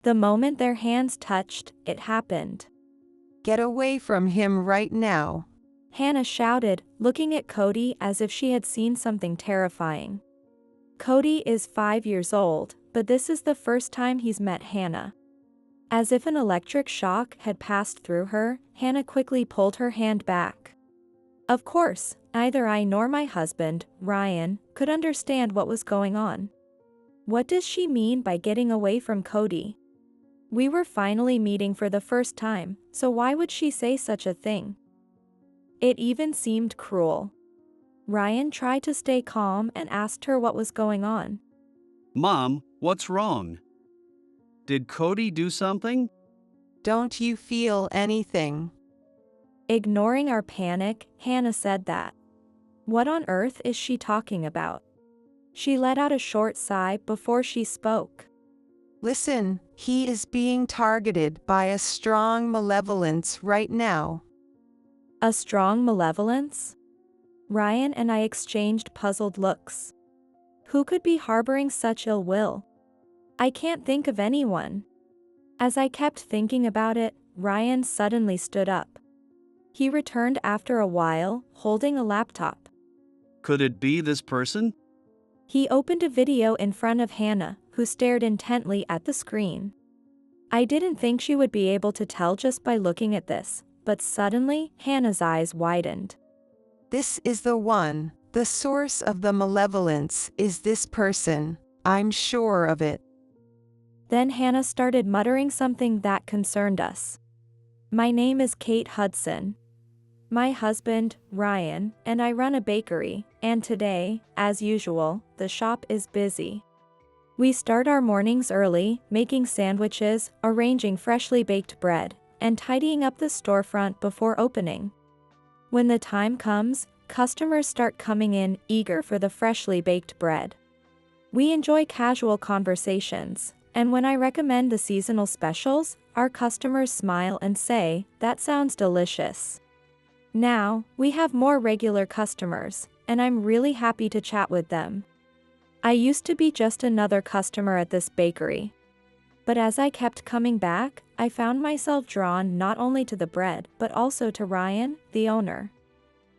The moment their hands touched, it happened. Get away from him right now. Hannah shouted, looking at Cody as if she had seen something terrifying. Cody is 5 years old, but this is the first time he's met Hannah. As if an electric shock had passed through her, Hannah quickly pulled her hand back. Of course, neither I nor my husband, Ryan, could understand what was going on. What does she mean by getting away from Cody? We were finally meeting for the first time, so why would she say such a thing? It even seemed cruel. Ryan tried to stay calm and asked her what was going on. Mom, what's wrong? Did Cody do something? Don't you feel anything? Ignoring our panic, Hannah said that. What on earth is she talking about? She let out a short sigh before she spoke. Listen, he is being targeted by a strong malevolence right now. A strong malevolence? Ryan and I exchanged puzzled looks. Who could be harboring such ill will? I can't think of anyone. As I kept thinking about it, Ryan suddenly stood up. He returned after a while, holding a laptop. Could it be this person? He opened a video in front of Hannah, who stared intently at the screen. I didn't think she would be able to tell just by looking at this, but suddenly, Hannah's eyes widened. This is the one. The source of the malevolence is this person. I'm sure of it. Then Hannah started muttering something that concerned us. My name is Kate Hudson. My husband, Ryan, and I run a bakery, and today, as usual, the shop is busy. We start our mornings early, making sandwiches, arranging freshly baked bread, and tidying up the storefront before opening. When the time comes, customers start coming in, eager for the freshly baked bread. We enjoy casual conversations, and when I recommend the seasonal specials, our customers smile and say, "That sounds delicious." Now, we have more regular customers, and I'm really happy to chat with them. I used to be just another customer at this bakery. But as I kept coming back, I found myself drawn not only to the bread, but also to Ryan, the owner.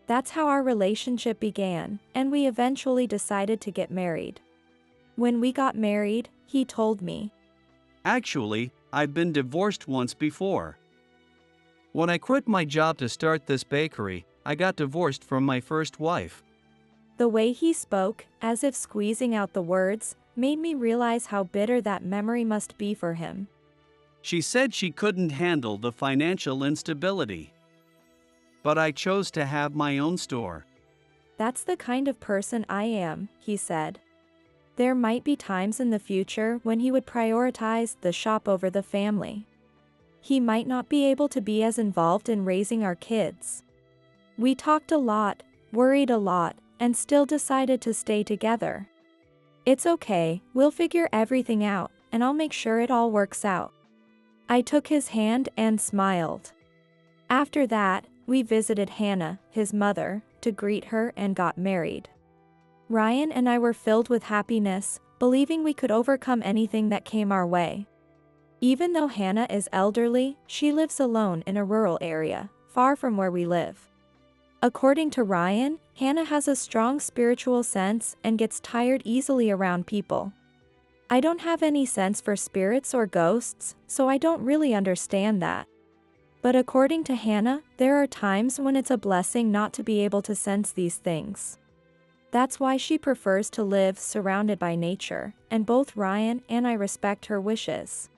That's how our relationship began, and we eventually decided to get married. When we got married, he told me. Actually, I've been divorced once before. When I quit my job to start this bakery, I got divorced from my first wife. The way he spoke, as if squeezing out the words, made me realize how bitter that memory must be for him. She said she couldn't handle the financial instability. But I chose to have my own store. That's the kind of person I am, he said. There might be times in the future when he would prioritize the shop over the family. He might not be able to be as involved in raising our kids. We talked a lot, worried a lot, and still decided to stay together. It's okay, we'll figure everything out, and I'll make sure it all works out. I took his hand and smiled. After that, we visited Hannah, his mother, to greet her and got married. Ryan and I were filled with happiness, believing we could overcome anything that came our way. Even though Hannah is elderly, she lives alone in a rural area, far from where we live. According to Ryan, Hannah has a strong spiritual sense and gets tired easily around people. I don't have any sense for spirits or ghosts, so I don't really understand that. But according to Hannah, there are times when it's a blessing not to be able to sense these things. That's why she prefers to live surrounded by nature, and both Ryan and I respect her wishes.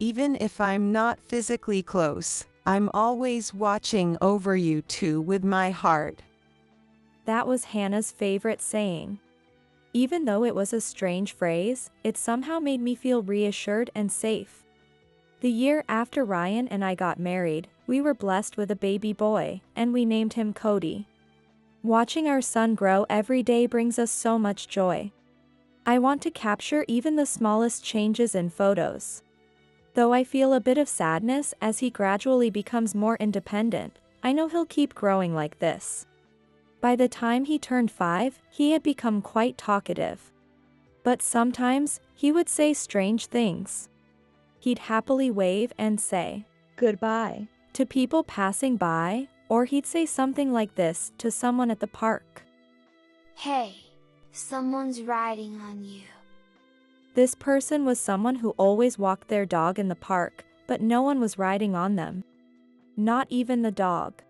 Even if I'm not physically close, I'm always watching over you two with my heart. That was Hannah's favorite saying. Even though it was a strange phrase, it somehow made me feel reassured and safe. The year after Ryan and I got married, we were blessed with a baby boy, and we named him Cody. Watching our son grow every day brings us so much joy. I want to capture even the smallest changes in photos. Though I feel a bit of sadness as he gradually becomes more independent, I know he'll keep growing like this. By the time he turned 5, he had become quite talkative. But sometimes, he would say strange things. He'd happily wave and say, "Goodbye," to people passing by, or he'd say something like this to someone at the park. "Hey, someone's riding on you." This person was someone who always walked their dog in the park, but no one was riding on them. Not even the dog.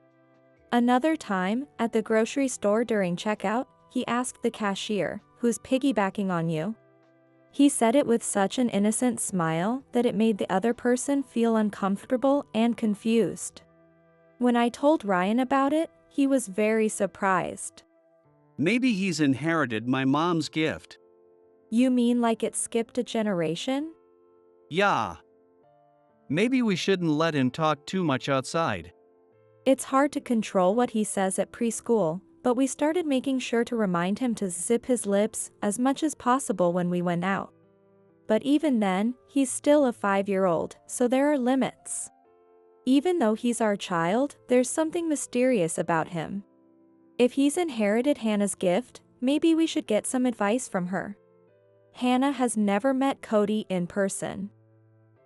Another time, at the grocery store during checkout, he asked the cashier, "Who's piggybacking on you?" He said it with such an innocent smile that it made the other person feel uncomfortable and confused. When I told Ryan about it, he was very surprised. Maybe he's inherited my mom's gift. You mean like it skipped a generation? Yeah. Maybe we shouldn't let him talk too much outside. It's hard to control what he says at preschool, but we started making sure to remind him to zip his lips as much as possible when we went out. But even then, he's still a 5-year-old, so there are limits. Even though he's our child, there's something mysterious about him. If he's inherited Hannah's gift, maybe we should get some advice from her. Hannah has never met Cody in person.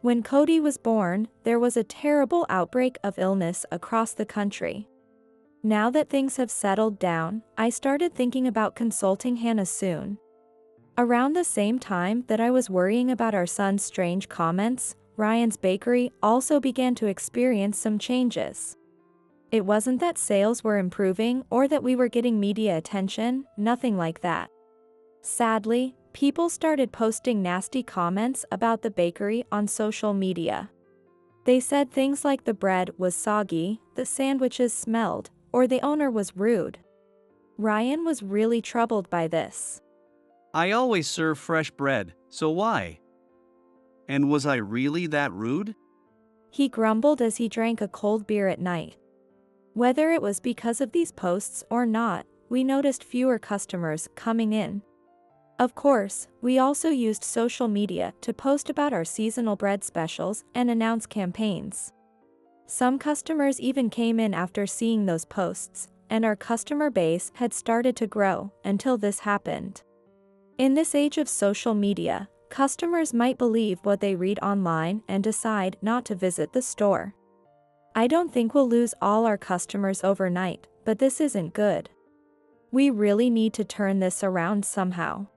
When Cody was born, there was a terrible outbreak of illness across the country. Now that things have settled down, I started thinking about consulting Hannah soon. Around the same time that I was worrying about our son's strange comments, Ryan's bakery also began to experience some changes. It wasn't that sales were improving or that we were getting media attention, nothing like that. Sadly, people started posting nasty comments about the bakery on social media. They said things like the bread was soggy, the sandwiches smelled, or the owner was rude. Ryan was really troubled by this. I always serve fresh bread, so why? And was I really that rude? He grumbled as he drank a cold beer at night. Whether it was because of these posts or not, we noticed fewer customers coming in. Of course, we also used social media to post about our seasonal bread specials and announce campaigns. Some customers even came in after seeing those posts, and our customer base had started to grow until this happened. In this age of social media, customers might believe what they read online and decide not to visit the store. I don't think we'll lose all our customers overnight, but this isn't good. We really need to turn this around somehow.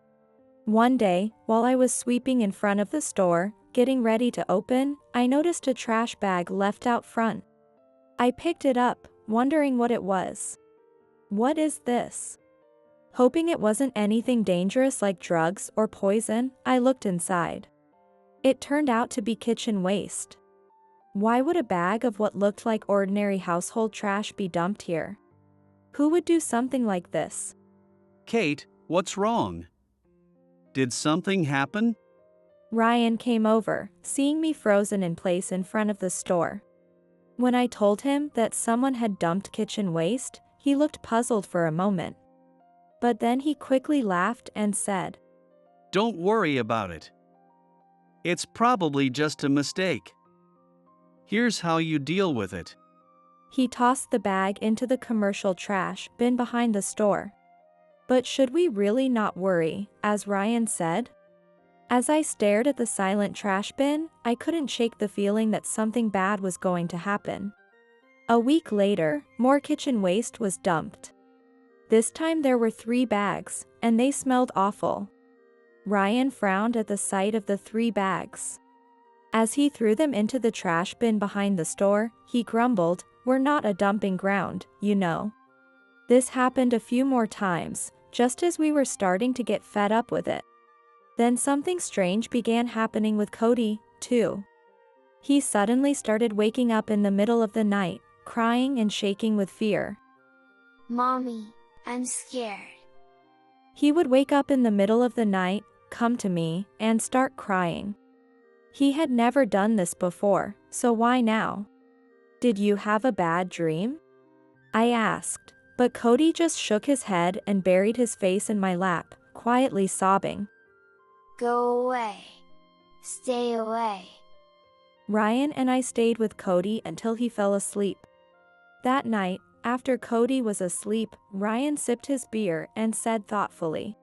One day, while I was sweeping in front of the store, getting ready to open, I noticed a trash bag left out front. I picked it up, wondering what it was. What is this? Hoping it wasn't anything dangerous like drugs or poison, I looked inside. It turned out to be kitchen waste. Why would a bag of what looked like ordinary household trash be dumped here? Who would do something like this? Kate, what's wrong? Did something happen? Ryan came over, seeing me frozen in place in front of the store. When I told him that someone had dumped kitchen waste, he looked puzzled for a moment. But then he quickly laughed and said, Don't worry about it. It's probably just a mistake. Here's how you deal with it. He tossed the bag into the commercial trash bin behind the store. But should we really not worry, as Ryan said? As I stared at the silent trash bin, I couldn't shake the feeling that something bad was going to happen. A week later, more kitchen waste was dumped. This time there were 3 bags, and they smelled awful. Ryan frowned at the sight of the 3 bags. As he threw them into the trash bin behind the store, he grumbled, "We're not a dumping ground, you know." This happened a few more times, just as we were starting to get fed up with it. Then something strange began happening with Cody, too. He suddenly started waking up in the middle of the night, crying and shaking with fear. "Mommy, I'm scared." He would wake up in the middle of the night, come to me, and start crying. He had never done this before, so why now? "Did you have a bad dream?" I asked, but Cody just shook his head and buried his face in my lap, quietly sobbing. "Go away. Stay away." Ryan and I stayed with Cody until he fell asleep. That night, after Cody was asleep, Ryan sipped his beer and said thoughtfully,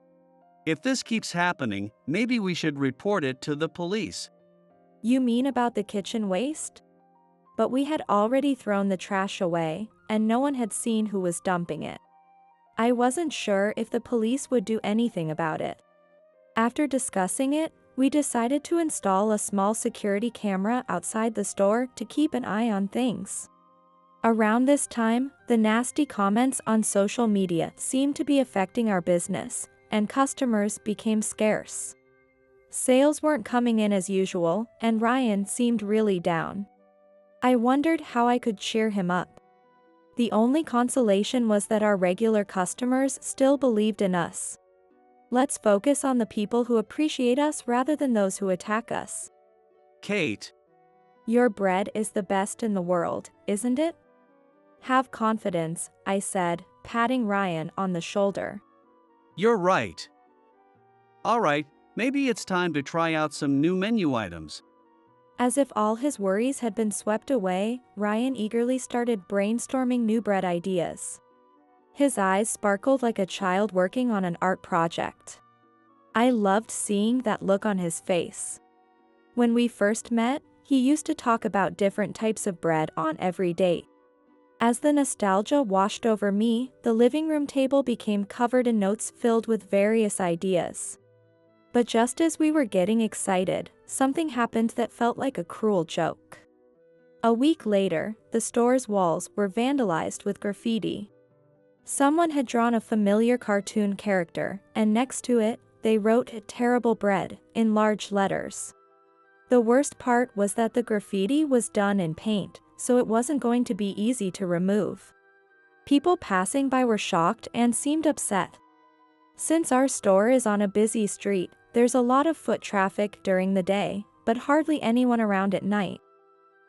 If this keeps happening, maybe we should report it to the police. You mean about the kitchen waste? But we had already thrown the trash away, and no one had seen who was dumping it. I wasn't sure if the police would do anything about it. After discussing it, we decided to install a small security camera outside the store to keep an eye on things. Around this time, the nasty comments on social media seemed to be affecting our business, and customers became scarce. Sales weren't coming in as usual, and Ryan seemed really down. I wondered how I could cheer him up. The only consolation was that our regular customers still believed in us. Let's focus on the people who appreciate us rather than those who attack us. Kate. Your bread is the best in the world, isn't it? Have confidence, I said, patting Ryan on the shoulder. You're right. Alright, maybe it's time to try out some new menu items. As if all his worries had been swept away, Ryan eagerly started brainstorming new bread ideas. His eyes sparkled like a child working on an art project. I loved seeing that look on his face. When we first met, he used to talk about different types of bread on every date. As the nostalgia washed over me, the living room table became covered in notes filled with various ideas. But just as we were getting excited, something happened that felt like a cruel joke. A week later, the store's walls were vandalized with graffiti. Someone had drawn a familiar cartoon character, and next to it, they wrote "Terrible Bread" in large letters. The worst part was that the graffiti was done in paint, so it wasn't going to be easy to remove. People passing by were shocked and seemed upset. Since our store is on a busy street, there's a lot of foot traffic during the day, but hardly anyone around at night.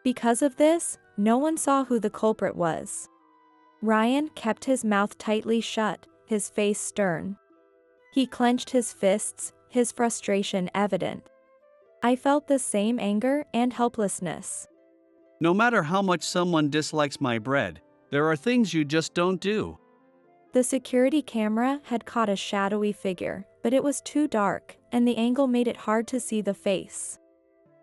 Because of this, no one saw who the culprit was. Ryan kept his mouth tightly shut, his face stern. He clenched his fists, his frustration evident. I felt the same anger and helplessness. No matter how much someone dislikes my bread, there are things you just don't do. The security camera had caught a shadowy figure, but it was too dark, and the angle made it hard to see the face.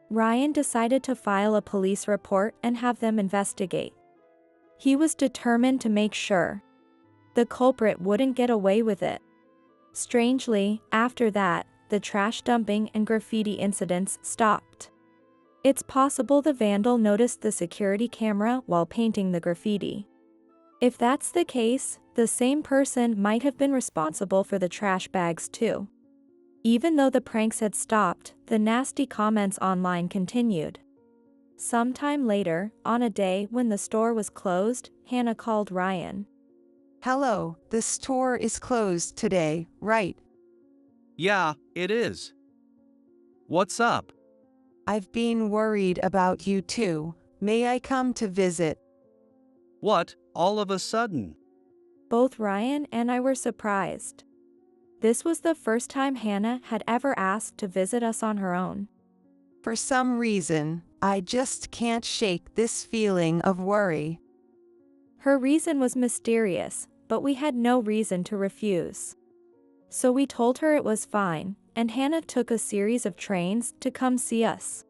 Ryan decided to file a police report and have them investigate. He was determined to make sure the culprit wouldn't get away with it. Strangely, after that, the trash dumping and graffiti incidents stopped. It's possible the vandal noticed the security camera while painting the graffiti. If that's the case, the same person might have been responsible for the trash bags too. Even though the pranks had stopped, the nasty comments online continued. Sometime later, on a day when the store was closed, Hannah called Ryan. Hello, the store is closed today, right? Yeah, it is. What's up? I've been worried about you too. May I come to visit? What, all of a sudden? Both Ryan and I were surprised. This was the first time Hannah had ever asked to visit us on her own. For some reason, I just can't shake this feeling of worry. Her reason was mysterious, but we had no reason to refuse. So we told her it was fine, and Hannah took a series of trains to come see us.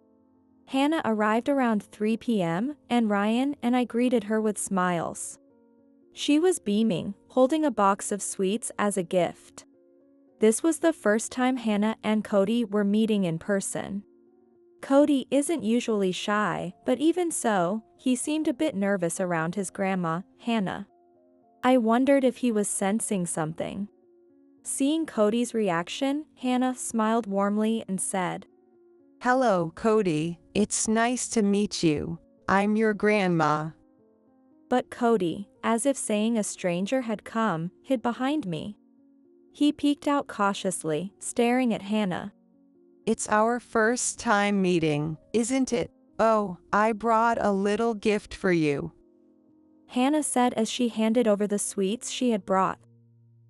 Hannah arrived around 3 p.m., and Ryan and I greeted her with smiles. She was beaming, holding a box of sweets as a gift. This was the first time Hannah and Cody were meeting in person. Cody isn't usually shy, but even so, he seemed a bit nervous around his grandma, Hannah. I wondered if he was sensing something. Seeing Cody's reaction, Hannah smiled warmly and said, Hello, Cody. It's nice to meet you. I'm your grandma. But Cody, as if saying a stranger had come, hid behind me. He peeked out cautiously, staring at Hannah. It's our first time meeting, isn't it? Oh, I brought a little gift for you. Hannah said as she handed over the sweets she had brought.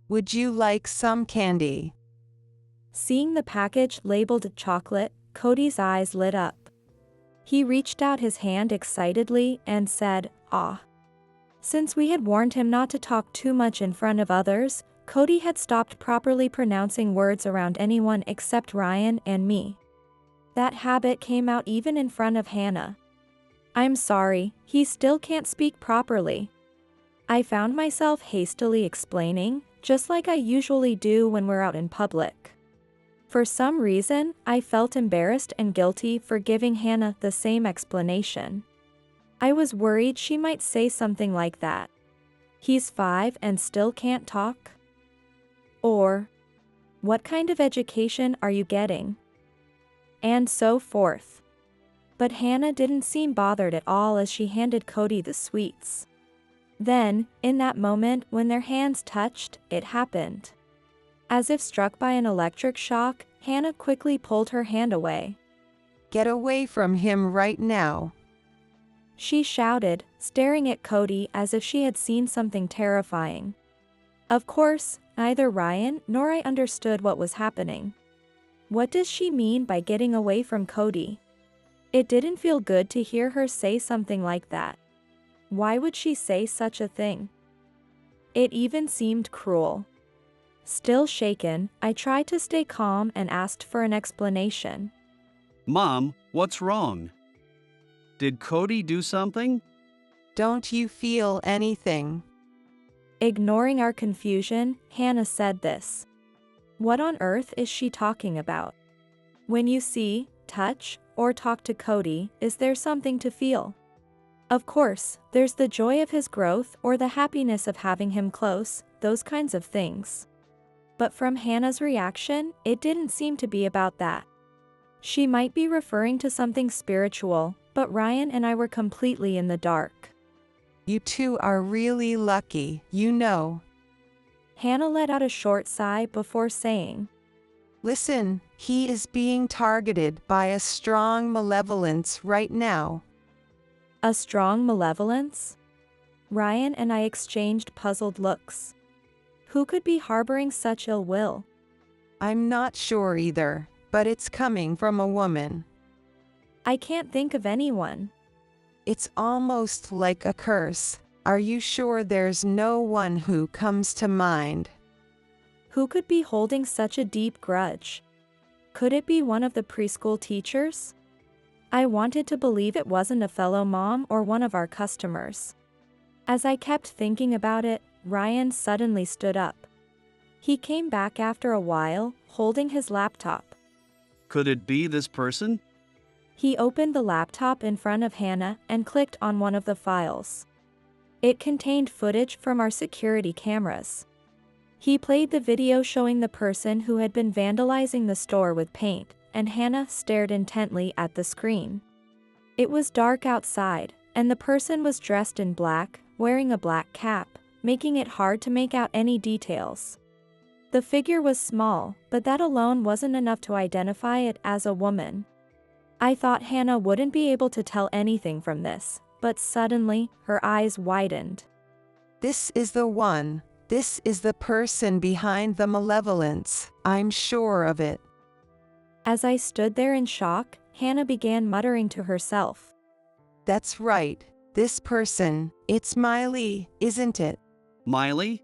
Would you like some candy? Seeing the package labeled chocolate, Cody's eyes lit up. He reached out his hand excitedly and said, "Ah." Since we had warned him not to talk too much in front of others, Cody had stopped properly pronouncing words around anyone except Ryan and me. That habit came out even in front of Hannah. I'm sorry, he still can't speak properly. I found myself hastily explaining, just like I usually do when we're out in public. For some reason, I felt embarrassed and guilty for giving Hannah the same explanation. I was worried she might say something like that. He's 5 and still can't talk? Or, what kind of education are you getting? And so forth. But Hannah didn't seem bothered at all as she handed Cody the sweets. Then, in that moment when their hands touched, it happened. As if struck by an electric shock, Hannah quickly pulled her hand away. Get away from him right now. She shouted, staring at Cody as if she had seen something terrifying. Of course, neither Ryan nor I understood what was happening. What does she mean by getting away from Cody? It didn't feel good to hear her say something like that. Why would she say such a thing? It even seemed cruel. Still shaken, I tried to stay calm and asked for an explanation. Mom, what's wrong? Did Cody do something? Don't you feel anything? Ignoring our confusion, Hannah said this. What on earth is she talking about? When you see, touch, or talk to Cody, is there something to feel? Of course, there's the joy of his growth or the happiness of having him close, those kinds of things. But from Hannah's reaction, it didn't seem to be about that. She might be referring to something spiritual, but Ryan and I were completely in the dark. You two are really lucky, you know. Hannah let out a short sigh before saying, Listen, he is being targeted by a strong malevolence right now. A strong malevolence? Ryan and I exchanged puzzled looks. Who could be harboring such ill will? I'm not sure either, but it's coming from a woman. I can't think of anyone. It's almost like a curse. Are you sure there's no one who comes to mind? Who could be holding such a deep grudge? Could it be one of the preschool teachers? I wanted to believe it wasn't a fellow mom or one of our customers. As I kept thinking about it, Ryan suddenly stood up. He came back after a while, holding his laptop. Could it be this person? He opened the laptop in front of Hannah and clicked on one of the files. It contained footage from our security cameras. He played the video showing the person who had been vandalizing the store with paint, and Hannah stared intently at the screen. It was dark outside, and the person was dressed in black, wearing a black cap, making it hard to make out any details. The figure was small, but that alone wasn't enough to identify it as a woman. I thought Hannah wouldn't be able to tell anything from this, but suddenly, her eyes widened. This is the one. This is the person behind the malevolence. I'm sure of it. As I stood there in shock, Hannah began muttering to herself. That's right. This person, it's Miley, isn't it? Miley?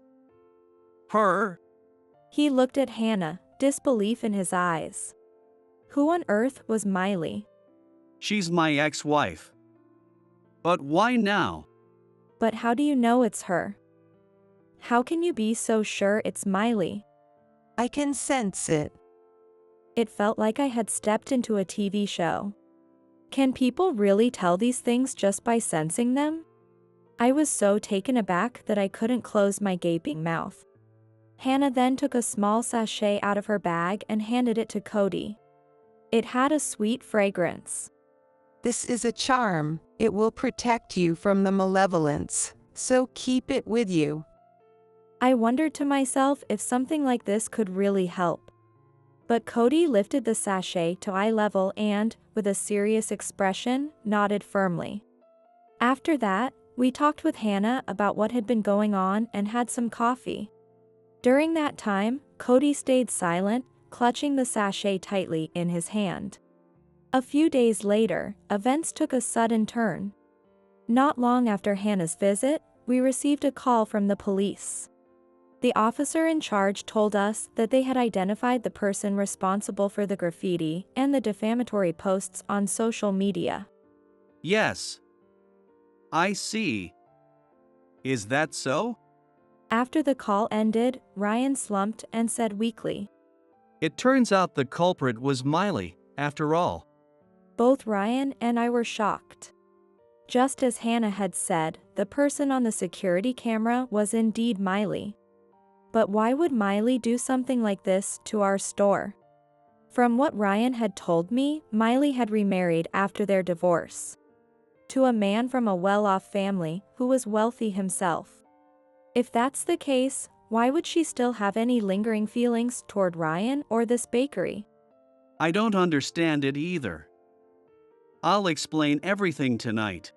Her? He looked at Hannah, disbelief in his eyes. Who on earth was Miley? She's my ex-wife. But why now? But how do you know it's her? How can you be so sure it's Miley? I can sense it. It felt like I had stepped into a TV show. Can people really tell these things just by sensing them? I was so taken aback that I couldn't close my gaping mouth. Hannah then took a small sachet out of her bag and handed it to Cody. It had a sweet fragrance. This is a charm. It will protect you from the malevolence, so keep it with you. I wondered to myself if something like this could really help. But Cody lifted the sachet to eye level and, with a serious expression, nodded firmly. After that, we talked with Hannah about what had been going on and had some coffee. During that time, Cody stayed silent, clutching the sachet tightly in his hand. A few days later, events took a sudden turn. Not long after Hannah's visit, we received a call from the police. The officer in charge told us that they had identified the person responsible for the graffiti and the defamatory posts on social media. Yes. I see. Is that so? After the call ended, Ryan slumped and said weakly. It turns out the culprit was Miley, after all. Both Ryan and I were shocked. Just as Hannah had said, the person on the security camera was indeed Miley. But why would Miley do something like this to our store? From what Ryan had told me, Miley had remarried after their divorce. To a man from a well-off family who was wealthy himself. If that's the case, why would she still have any lingering feelings toward Ryan or this bakery? I don't understand it either. I'll explain everything tonight.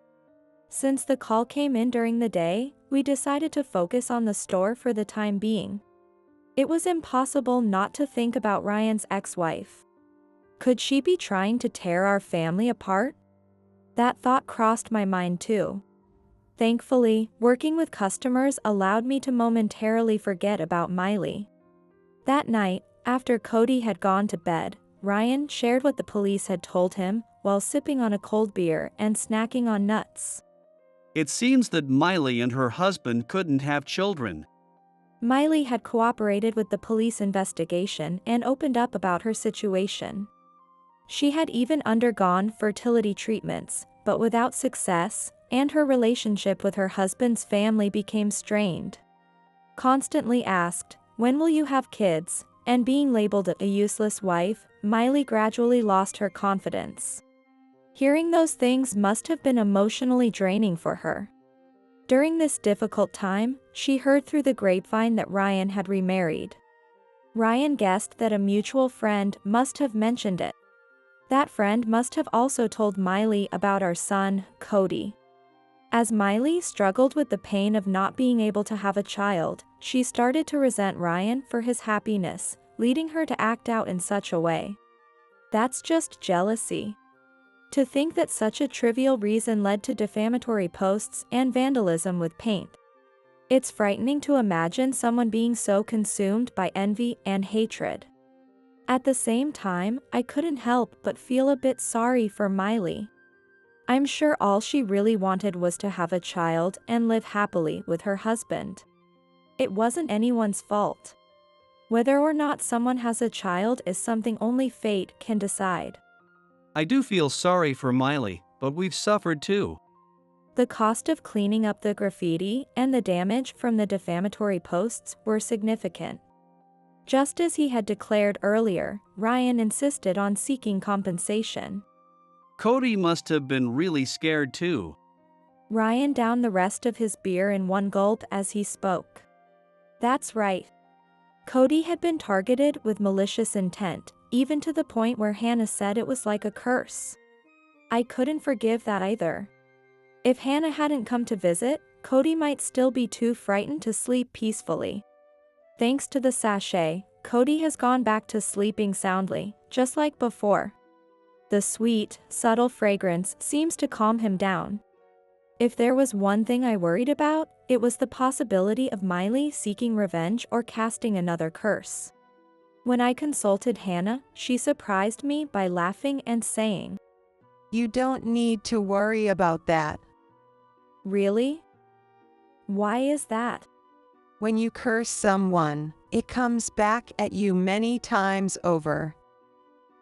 Since the call came in during the day, we decided to focus on the store for the time being. It was impossible not to think about Ryan's ex-wife. Could she be trying to tear our family apart? That thought crossed my mind too. Thankfully, working with customers allowed me to momentarily forget about Miley. That night, after Cody had gone to bed, Ryan shared what the police had told him while sipping on a cold beer and snacking on nuts. It seems that Miley and her husband couldn't have children. Miley had cooperated with the police investigation and opened up about her situation. She had even undergone fertility treatments, but without success, and her relationship with her husband's family became strained. Constantly asked, "When will you have kids?" and being labeled a useless wife, Miley gradually lost her confidence. Hearing those things must have been emotionally draining for her. During this difficult time, she heard through the grapevine that Ryan had remarried. Ryan guessed that a mutual friend must have mentioned it. That friend must have also told Miley about our son, Cody. As Miley struggled with the pain of not being able to have a child, she started to resent Ryan for his happiness, leading her to act out in such a way. That's just jealousy. To think that such a trivial reason led to defamatory posts and vandalism with paint. It's frightening to imagine someone being so consumed by envy and hatred. At the same time, I couldn't help but feel a bit sorry for Miley. I'm sure all she really wanted was to have a child and live happily with her husband. It wasn't anyone's fault. Whether or not someone has a child is something only fate can decide. I do feel sorry for Miley, but we've suffered too. The cost of cleaning up the graffiti and the damage from the defamatory posts were significant. Just as he had declared earlier, Ryan insisted on seeking compensation. Cody must have been really scared too. Ryan downed the rest of his beer in one gulp as he spoke. That's right. Cody had been targeted with malicious intent, even to the point where Hannah said it was like a curse. I couldn't forgive that either. If Hannah hadn't come to visit, Cody might still be too frightened to sleep peacefully. Thanks to the sachet, Cody has gone back to sleeping soundly, just like before. The sweet, subtle fragrance seems to calm him down. If there was one thing I worried about, it was the possibility of Miley seeking revenge or casting another curse. When I consulted Hannah, she surprised me by laughing and saying, You don't need to worry about that. "Really? Why is that?" When you curse someone, it comes back at you many times over.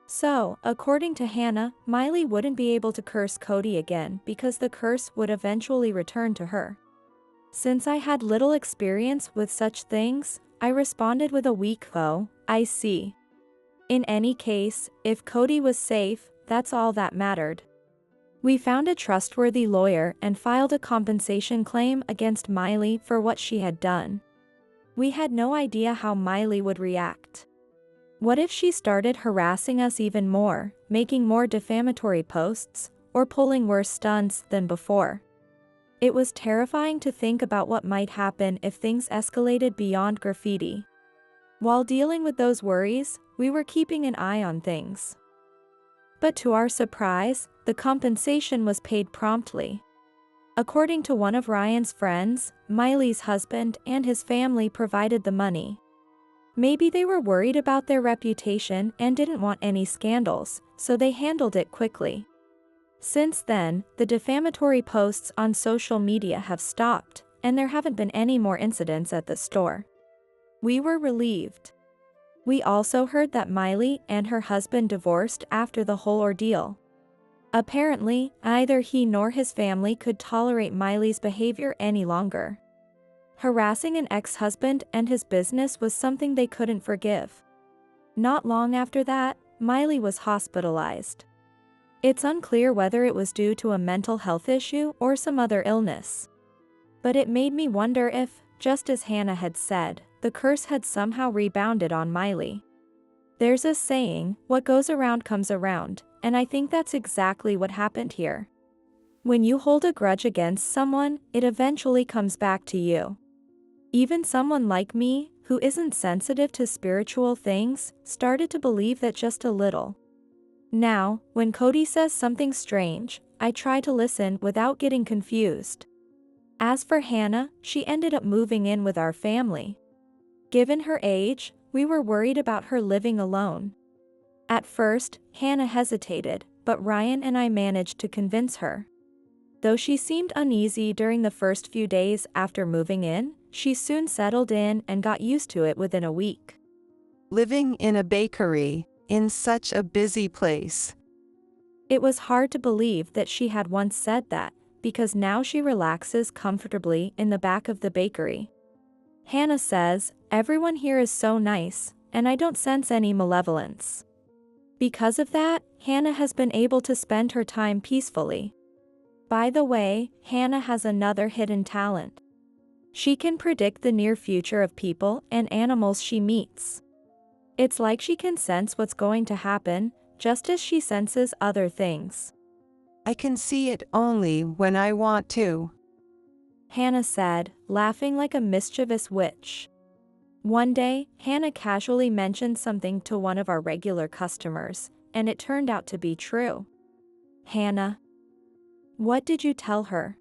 So, according to Hannah, Miley wouldn't be able to curse Cody again because the curse would eventually return to her. Since I had little experience with such things, I responded with a weak "Oh, I see." In any case, if Cody was safe, that's all that mattered. We found a trustworthy lawyer and filed a compensation claim against Miley for what she had done. We had no idea how Miley would react. What if she started harassing us even more, making more defamatory posts, or pulling worse stunts than before? It was terrifying to think about what might happen if things escalated beyond graffiti. While dealing with those worries, we were keeping an eye on things. But to our surprise, the compensation was paid promptly. According to one of Ryan's friends, Miley's husband and his family provided the money. Maybe they were worried about their reputation and didn't want any scandals, so they handled it quickly. Since then, the defamatory posts on social media have stopped, and there haven't been any more incidents at the store. We were relieved. We also heard that Miley and her husband divorced after the whole ordeal. Apparently, neither he nor his family could tolerate Miley's behavior any longer. Harassing an ex-husband and his business was something they couldn't forgive. Not long after that, Miley was hospitalized. It's unclear whether it was due to a mental health issue or some other illness. But it made me wonder if, just as Hannah had said, the curse had somehow rebounded on Miley. There's a saying, what goes around comes around, and I think that's exactly what happened here. When you hold a grudge against someone, it eventually comes back to you. Even someone like me, who isn't sensitive to spiritual things, started to believe that just a little. Now, when Cody says something strange, I try to listen without getting confused. As for Hannah, she ended up moving in with our family. Given her age, we were worried about her living alone. At first, Hannah hesitated, but Ryan and I managed to convince her. Though she seemed uneasy during the first few days after moving in, she soon settled in and got used to it within a week. Living in a bakery, in such a busy place. It was hard to believe that she had once said that, because now she relaxes comfortably in the back of the bakery. Hannah says, "Everyone here is so nice, and I don't sense any malevolence." Because of that, Hannah has been able to spend her time peacefully. By the way, Hannah has another hidden talent. She can predict the near future of people and animals she meets. It's like she can sense what's going to happen, just as she senses other things. I can see it only when I want to, Hannah said, laughing like a mischievous witch. One day, Hannah casually mentioned something to one of our regular customers, and it turned out to be true. Hannah, what did you tell her?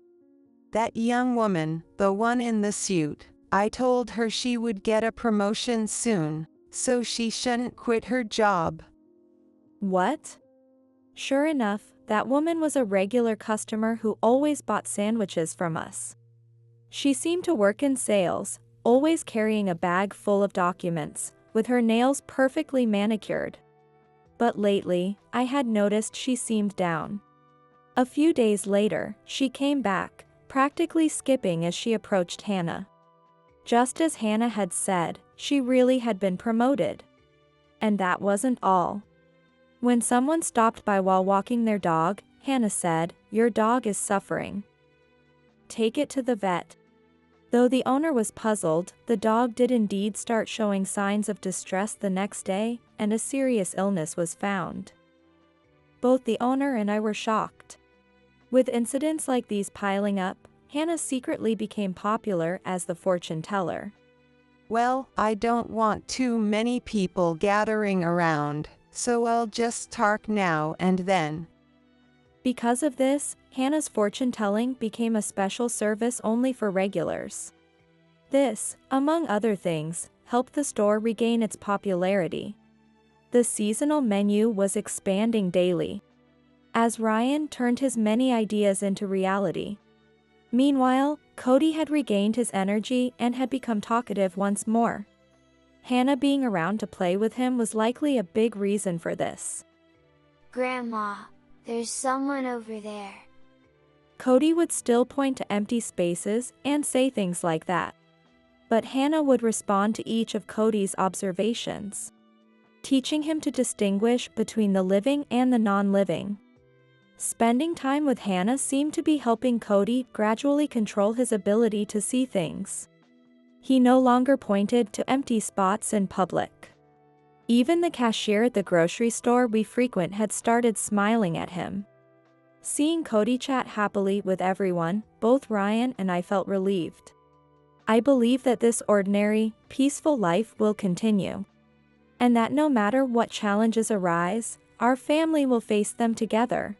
That young woman, the one in the suit, I told her she would get a promotion soon, so she shouldn't quit her job. What? Sure enough, that woman was a regular customer who always bought sandwiches from us. She seemed to work in sales, always carrying a bag full of documents, with her nails perfectly manicured. But lately, I had noticed she seemed down. A few days later, she came back, practically skipping as she approached Hannah. Just as Hannah had said, she really had been promoted. And that wasn't all. When someone stopped by while walking their dog, Hannah said, "Your dog is suffering. Take it to the vet." Though the owner was puzzled, the dog did indeed start showing signs of distress the next day, and a serious illness was found. Both the owner and I were shocked. With incidents like these piling up, Hannah secretly became popular as the fortune teller. Well, I don't want too many people gathering around, so I'll just talk now and then. Because of this, Hannah's fortune-telling became a special service only for regulars. This, among other things, helped the store regain its popularity. The seasonal menu was expanding daily, as Ryan turned his many ideas into reality. Meanwhile, Cody had regained his energy and had become talkative once more. Hannah being around to play with him was likely a big reason for this. "Grandma, there's someone over there." Cody would still point to empty spaces and say things like that. But Hannah would respond to each of Cody's observations, teaching him to distinguish between the living and the non-living. Spending time with Hannah seemed to be helping Cody gradually control his ability to see things. He no longer pointed to empty spots in public. Even the cashier at the grocery store we frequent had started smiling at him. Seeing Cody chat happily with everyone, both Ryan and I felt relieved. I believe that this ordinary, peaceful life will continue, and that no matter what challenges arise, our family will face them together.